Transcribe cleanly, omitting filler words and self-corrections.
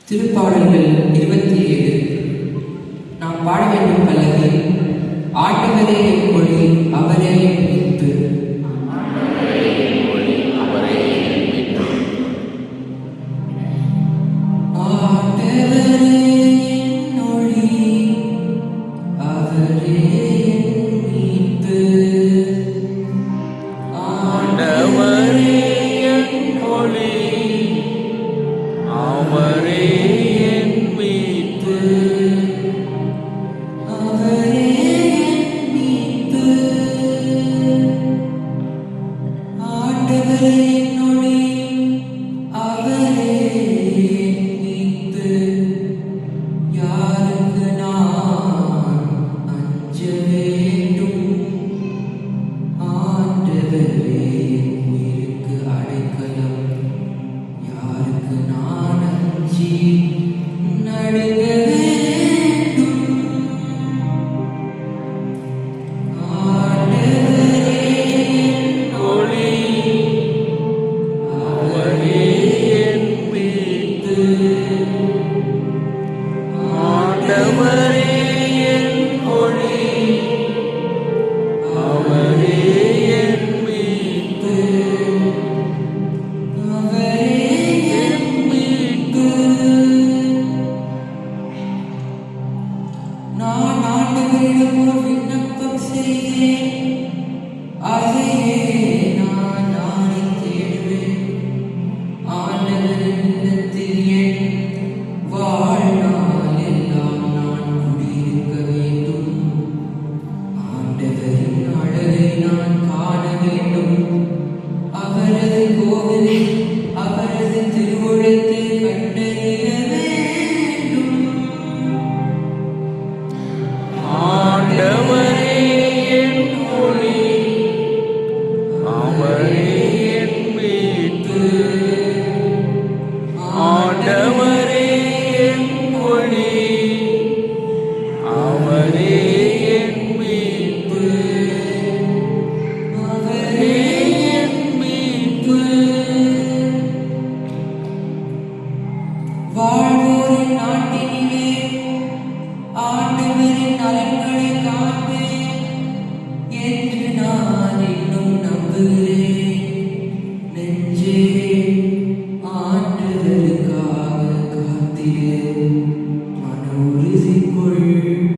திருப்பாடல்கள் 27. நாம் பாட வேண்டும் பல்லவி. ஆண்டவரே என் ஒளி, அவரே என் மீட்பு. ஆண்டவரே என் ஒளி, அவரே என் மீட்பு. ஆண்டவரே என் ஒளி, அவரே என் மீட்பு. அவரே என் மீட்பு. ஆண்டவரே என் ஒளி, அவரே என் மீட்பு. யாருக்கு நான் அஞ்ச வேண்டும்? ஆண்டவரே என் உயிருக்கு அடைக்கலம். யாருக்கு நான் அஞ்சி நடுங்க வேண்டும்? ஆண்டவரே என் ஒளி, அவரே என் மீட்பு. ஆண்டவரே என் ஒளி, அவரே என் மீட்பு. அவரே என் மீட்பு. நான் ஆண்டவரிடம் ஒரு விண்ணப்பம் செய்தேன், அதையே நான் நாடி தேடுவேன். ஆண்டவரின் இல்லத்தில் என் வாழ்நாள் எல்லாம் நான் குடியிருக்க வேண்டும். ஆண்டவரின் அழகை நான் காண வேண்டும். அவரது கோவிலில் அவரது திருவுளத்தை கண்டறிய வேண்டும். ஆண்டவரே என் ஒளி, அவரே என் மீட்பு. ஆண்டவரே என் ஒளி, அவரே என் மீட்பு. அவரே என் மீட்பு. வாழ்வோரின் நாட்டினிலே ஆண்டவரின் நலன்களை காண்பேன் என்று நான் இன்னும் நம்புகிறேன்.